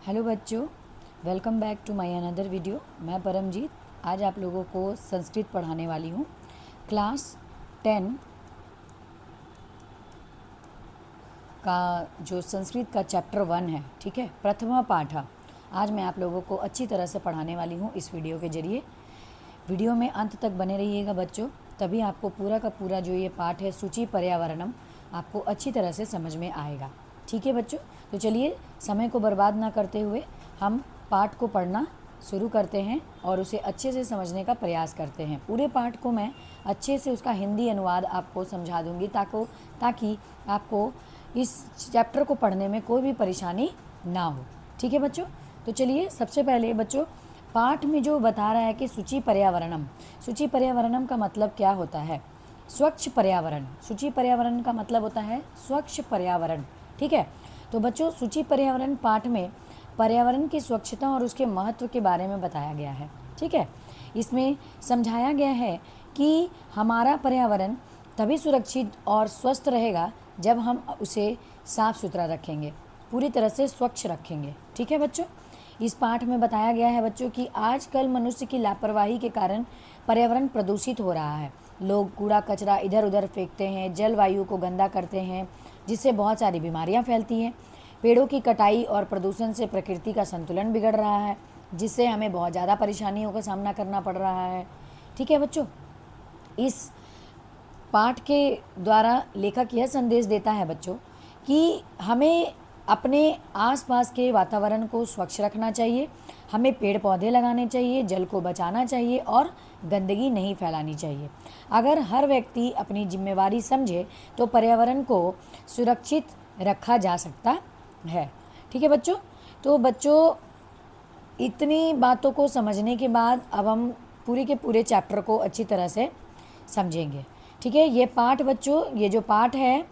Hello बच्चों, welcome back to my another video. मैं परमजीत आज आप लोगों को संस्कृत पढ़ाने वाली हूँ। क्लास 10 का जो संस्कृत का चैप्टर 1 है, ठीक है, प्रथमा पाठ। आज मैं आप लोगों को अच्छी तरह से पढ़ाने वाली हूँ इस वीडियो के जरिए। वीडियो में अंत तक बने रहिएगा बच्चों, तभी आपको पूरा का पूरा जो ये पाठ है सूची पर्यावरणम आपको अच्छी तरह से समझ में आएगा। ठीक है बच्चों, तो चलिए समय को बर्बाद ना करते हुए हम पाठ को पढ़ना शुरू करते हैं और उसे अच्छे से समझने का प्रयास करते हैं। पूरे पाठ को मैं अच्छे से उसका हिंदी अनुवाद आपको समझा दूंगी ताकि आपको इस चैप्टर को पढ़ने में कोई भी परेशानी ना हो। ठीक है बच्चों, तो चलिए सबसे पहले बच्चों पाठ में जो बता रहा है कि सूची पर्यावरणम का मतलब क्या होता है? स्वच्छ पर्यावरण। सूची पर्यावरण का मतलब होता है स्वच्छ पर्यावरण। ठीक है, तो बच्चों सूची पर्यावरण पाठ में पर्यावरण की स्वच्छता और उसके महत्व के बारे में बताया गया है। ठीक है, इसमें समझाया गया है कि हमारा पर्यावरण तभी सुरक्षित और स्वस्थ रहेगा जब हम उसे साफ सुथरा रखेंगे, पूरी तरह से स्वच्छ रखेंगे। ठीक है बच्चों, इस पाठ में बताया गया है बच्चों कि आजकल मनुष्य की लापरवाही के कारण पर्यावरण प्रदूषित हो रहा है। लोग कूड़ा कचरा इधर उधर फेंकते हैं, जलवायु को गंदा करते हैं, जिससे बहुत सारी बीमारियां फैलती हैं। पेड़ों की कटाई और प्रदूषण से प्रकृति का संतुलन बिगड़ रहा है, जिससे हमें बहुत ज़्यादा परेशानियों का सामना करना पड़ रहा है। ठीक है बच्चों, इस पाठ के द्वारा लेखक यह संदेश देता है बच्चों कि हमें अपने आसपास के वातावरण को स्वच्छ रखना चाहिए, हमें पेड़ पौधे लगाने चाहिए, जल को बचाना चाहिए और गंदगी नहीं फैलानी चाहिए। अगर हर व्यक्ति अपनी जिम्मेवारी समझे तो पर्यावरण को सुरक्षित रखा जा सकता है। ठीक है बच्चों, तो बच्चों इतनी बातों को समझने के बाद अब हम पूरे के पूरे चैप्टर को अच्छी तरह से समझेंगे। ठीक है, ये पाठ बच्चों, ये जो पाठ है,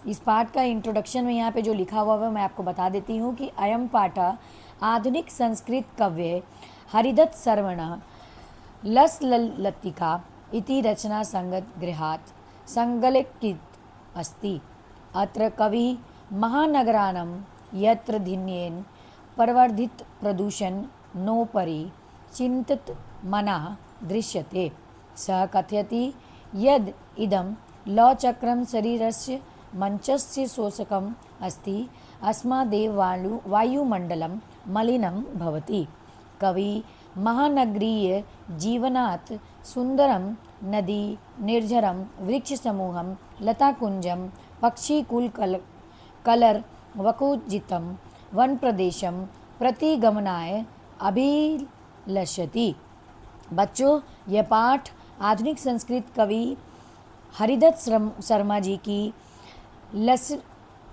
इस पाठ का इंट्रोडक्शन में यहाँ पे जो लिखा हुआ है मैं आपको बता देती हूँ कि अयम पाठ आधुनिक संस्कृत कव्ये हरिदत्त सर्वण लसलतिका इति रचना संगत गृहात् संगलिखित अस्ति। अत्र कवि महानगराणां यत्र धिन्येन प्रवर्धित प्रदूषण नोपरि चिंतित मना दृश्यते। सः कथयति यद इदं लौचक्रं शरीरस्य मंचस्य शोषकम् अस्ति, अस्मादेव वायुमण्डलं मलिनं भवति। कवि महानगरीय जीवनात् सुंदरम नदी निर्झरम वृक्षसमूहं लताकुंजं पक्षीकुल वकुजितं वन प्रदेशम प्रतिगमनाय अभिलषति। बच्चों यह पाठ आधुनिक संस्कृत कवि हरिदत्त शर्मा जी की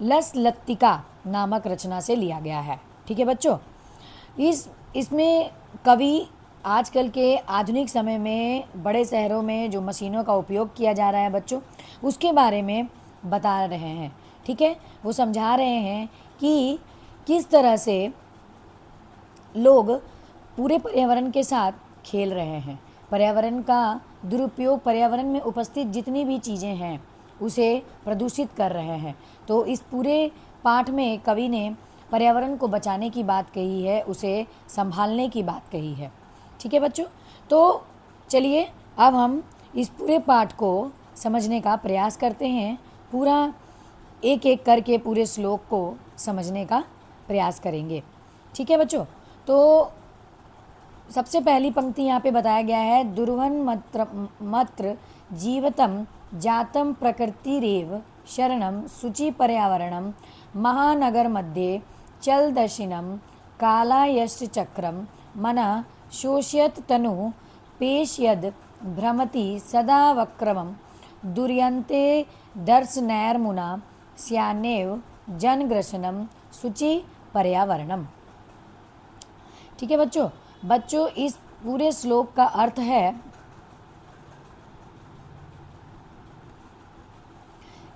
लसलतिका नामक रचना से लिया गया है। ठीक है बच्चों, इसमें कवि आजकल के आधुनिक समय में बड़े शहरों में जो मशीनों का उपयोग किया जा रहा है बच्चों, उसके बारे में बता रहे हैं। ठीक है, वो समझा रहे हैं कि किस तरह से लोग पूरे पर्यावरण के साथ खेल रहे हैं, पर्यावरण का दुरुपयोग, पर्यावरण में उपस्थित जितनी भी चीज़ें हैं उसे प्रदूषित कर रहे हैं। तो इस पूरे पाठ में कवि ने पर्यावरण को बचाने की बात कही है, उसे संभालने की बात कही है। ठीक है बच्चों, तो चलिए अब हम इस पूरे पाठ को समझने का प्रयास करते हैं। पूरा एक एक करके पूरे श्लोक को समझने का प्रयास करेंगे। ठीक है बच्चों, तो सबसे पहली पंक्ति यहाँ पे बताया गया है, दुर्वन् मत्र जीवतम जातम प्रकृतिरेव शरणम शुचि पर्यावरणम महानगर मध्ये चलदर्शिनम कालायश्चक्रम मनः शोष्यत तनु पेशयद भ्रमति सदा वक्रमं दुर्यन्ते दर्शनैर्मुना स्यान्नेव जनग्रसनम शुचि पर्यावरणम। ठीक है बच्चों इस पूरे श्लोक का अर्थ है,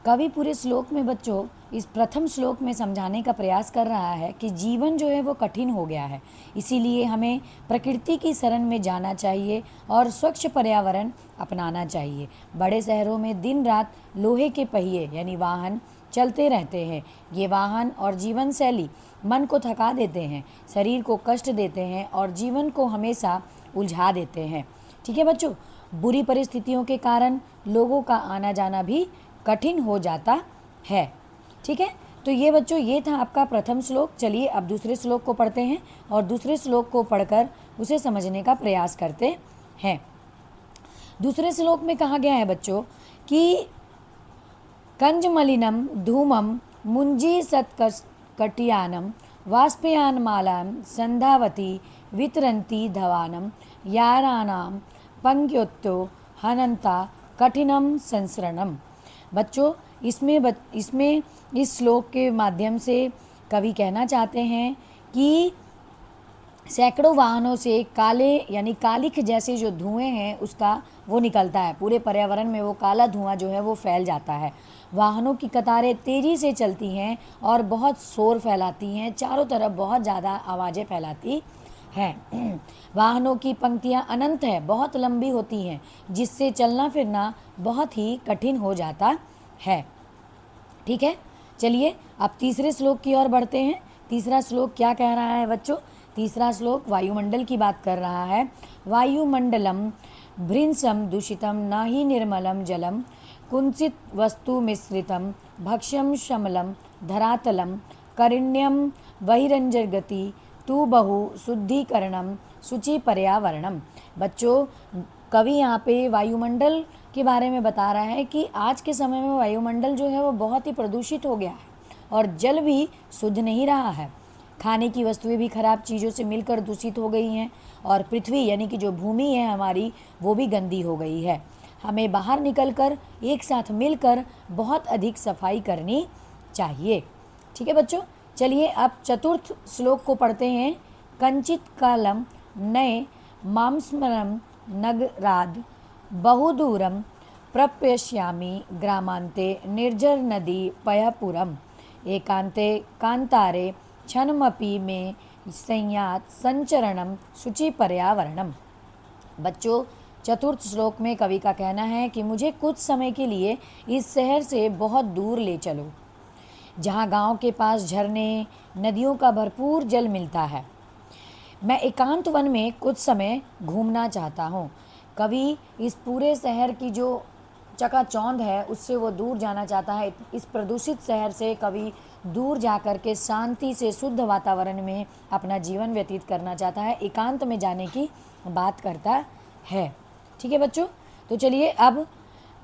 कवि पूरे श्लोक में बच्चों इस प्रथम श्लोक में समझाने का प्रयास कर रहा है कि जीवन जो है वो कठिन हो गया है, इसीलिए हमें प्रकृति की शरण में जाना चाहिए और स्वच्छ पर्यावरण अपनाना चाहिए। बड़े शहरों में दिन रात लोहे के पहिए यानी वाहन चलते रहते हैं। ये वाहन और जीवन शैली मन को थका देते हैं, शरीर को कष्ट देते हैं और जीवन को हमेशा उलझा देते हैं। ठीक है बच्चों, बुरी परिस्थितियों के कारण लोगों का आना जाना भी कठिन हो जाता है। ठीक है, तो ये बच्चों ये था आपका प्रथम श्लोक। चलिए अब दूसरे श्लोक को पढ़ते हैं और दूसरे श्लोक को पढ़कर उसे समझने का प्रयास करते हैं। दूसरे श्लोक में कहा गया है बच्चों कि कंजमलिनम धूमम मुंजी सत्कटियानम वाष्पयान मालाम संधावती वितरंती धवानम यारानाम पंक्योत्तो हनंता कठिनम संसरणम। बच्चों इसमें इस श्लोक के माध्यम से कवि कहना चाहते हैं कि सैकड़ों वाहनों से काले यानी कालिख जैसे जो धुएं हैं उसका वो निकलता है, पूरे पर्यावरण में वो काला धुआं जो है वो फैल जाता है। वाहनों की कतारें तेज़ी से चलती हैं और बहुत शोर फैलाती हैं, चारों तरफ बहुत ज़्यादा आवाज़ें फैलाती हैं। वाहनों की पंक्तियां अनंत है, बहुत लंबी होती हैं, जिससे चलना फिरना बहुत ही कठिन हो जाता है। ठीक है, चलिए अब तीसरे श्लोक की ओर बढ़ते हैं। तीसरा श्लोक क्या कह रहा है बच्चों? तीसरा श्लोक वायुमंडल की बात कर रहा है। वायुमंडलम भृंसम दूषितम न ही निर्मलम जलम कुंसित वस्तु मिश्रितम भक्ष्यम शमलम धरातलम करिण्यम बहिरंजगति तू बहु शुद्धिकरणम शुचि पर्यावरणम। बच्चों कवि यहाँ पे वायुमंडल के बारे में बता रहा है कि आज के समय में वायुमंडल जो है वो बहुत ही प्रदूषित हो गया है और जल भी शुद्ध नहीं रहा है। खाने की वस्तुएं भी खराब चीज़ों से मिलकर दूषित हो गई हैं और पृथ्वी यानी कि जो भूमि है हमारी वो भी गंदी हो गई है। हमें बाहर निकलकर एक साथ मिलकर बहुत अधिक सफाई करनी चाहिए। ठीक है बच्चों, चलिए अब चतुर्थ श्लोक को पढ़ते हैं। कंचित कालम नए मांस्मरम नगराद बहुदूरम प्रप्यश्यामि ग्रामांते निर्जर नदी पयपुरम एकांते कांतारे क्षणमपि में संयात संचरणम शुचि पर्यावरणम। बच्चों चतुर्थ श्लोक में कवि का कहना है कि मुझे कुछ समय के लिए इस शहर से बहुत दूर ले चलो, जहाँ गांव के पास झरने नदियों का भरपूर जल मिलता है। मैं एकांत वन में कुछ समय घूमना चाहता हूँ। कवि इस पूरे शहर की जो चकाचौंध है उससे वो दूर जाना चाहता है। इस प्रदूषित शहर से कवि दूर जाकर के शांति से शुद्ध वातावरण में अपना जीवन व्यतीत करना चाहता है, एकांत में जाने की बात करता है। ठीक है बच्चों, तो चलिए अब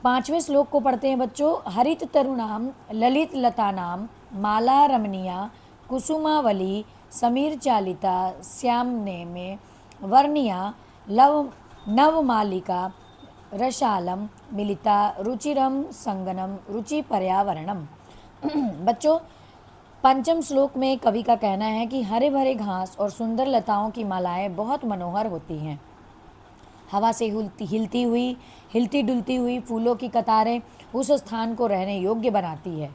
पांचवें श्लोक को पढ़ते हैं बच्चों। हरित तरुणाम ललित लतानाम माला रमणीया कुसुमावली समीर चालिता श्यामने में वर्णिया लव नवमालिका रसालम मिलिता रुचिरम संगनम रुचि पर्यावरणम। बच्चों पंचम श्लोक में कवि का कहना है कि हरे भरे घास और सुंदर लताओं की मालाएं बहुत मनोहर होती हैं। हवा से हिलती डुलती हुई फूलों की कतारें उस स्थान को रहने योग्य बनाती है।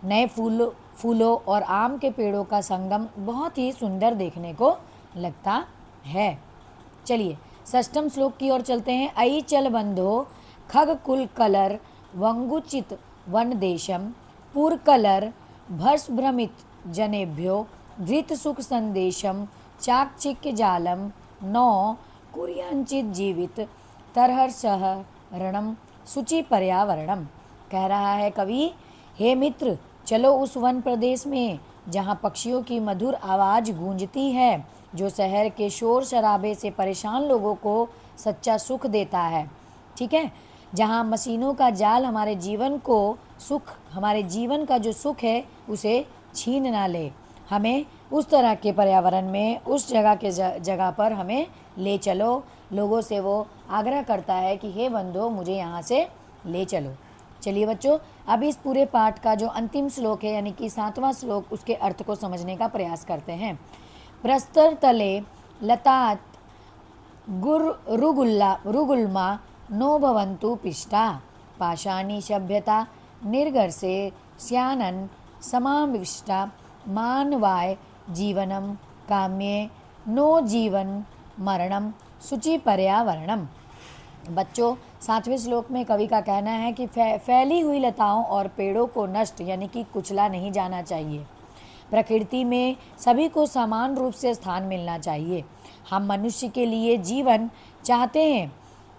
नए फूलों और आम के पेड़ों का संगम बहुत ही सुंदर देखने को लगता है। चलिए षष्ठम श्लोक की ओर चलते हैं। अई चल बंधो खग कुल कलर वंगुचित वन देशम पुर कलर भ्रमित जनेभ्यो धृत सुख संदेशम चाकचिक्य जालम नौ कुरियांचित जीवित तरहर्षः रणम शुचि पर्यावरणम। कह रहा है कवि, हे मित्र चलो उस वन प्रदेश में जहाँ पक्षियों की मधुर आवाज़ गूंजती है, जो शहर के शोर शराबे से परेशान लोगों को सच्चा सुख देता है। ठीक है, जहाँ मशीनों का जाल हमारे जीवन का जो सुख है उसे छीन ना ले। हमें उस तरह के पर्यावरण में उस जगह पर हमें ले चलो। लोगों से वो आग्रह करता है कि हे बंधो मुझे यहाँ से ले चलो। चलिए बच्चों अब इस पूरे पाठ का जो अंतिम श्लोक है यानी कि 7वां श्लोक, उसके अर्थ को समझने का प्रयास करते हैं। प्रस्तर तले लतात रुगुल्मा नो भवन्तु पिष्टा पाषाणी सभ्यता निर्गर्षे स्यानन समाविष्टा मानवाय जीवनम काम्ये नो जीवन मरणम शुचि पर्यावरणम। बच्चों, 7वें श्लोक में कवि का कहना है कि फैली हुई लताओं और पेड़ों को नष्ट यानी कि कुचला नहीं जाना चाहिए। प्रकृति में सभी को समान रूप से स्थान मिलना चाहिए। हम मनुष्य के लिए जीवन चाहते हैं,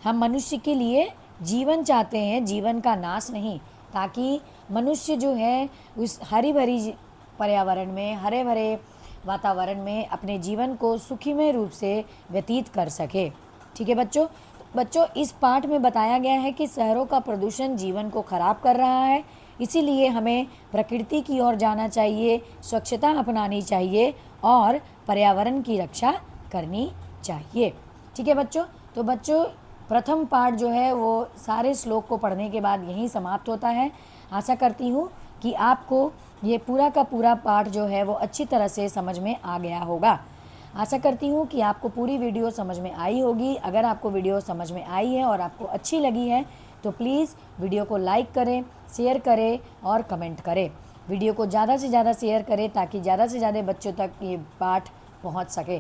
हम मनुष्य के लिए जीवन चाहते हैं, जीवन का नाश नहीं, ताकि मनुष्य जो है उस हरी भरी पर्यावरण में, हरे भरे वातावरण में अपने जीवन को सुखीमय रूप से व्यतीत कर सके। ठीक है बच्चों। बच्चों, इस पाठ में बताया गया है कि शहरों का प्रदूषण जीवन को खराब कर रहा है, इसीलिए हमें प्रकृति की ओर जाना चाहिए, स्वच्छता अपनानी चाहिए और पर्यावरण की रक्षा करनी चाहिए। ठीक है बच्चों। तो बच्चों, प्रथम पाठ जो है वो सारे श्लोक को पढ़ने के बाद यहीं समाप्त होता है। आशा करती हूँ कि आपको ये पूरा का पूरा पाठ जो है वो अच्छी तरह से समझ में आ गया होगा। आशा करती हूँ कि आपको पूरी वीडियो समझ में आई होगी। अगर आपको वीडियो समझ में आई है और आपको अच्छी लगी है तो प्लीज़ वीडियो को लाइक करें, शेयर करें और कमेंट करें। वीडियो को ज़्यादा से ज़्यादा शेयर करें ताकि ज़्यादा से ज़्यादा बच्चों तक ये पाठ पहुँच सके।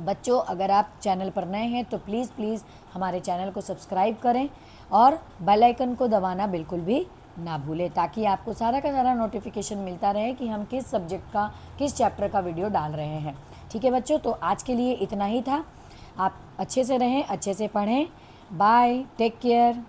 बच्चों, अगर आप चैनल पर नए हैं तो प्लीज़ हमारे चैनल को सब्सक्राइब करें और बेल आइकन को दबाना बिल्कुल भी ना भूलें, ताकि आपको सारा का सारा नोटिफिकेशन मिलता रहे कि हम किस सब्जेक्ट का, किस चैप्टर का वीडियो डाल रहे हैं। ठीक है बच्चों, तो आज के लिए इतना ही था। आप अच्छे से रहें, अच्छे से पढ़ें। Bye, take care.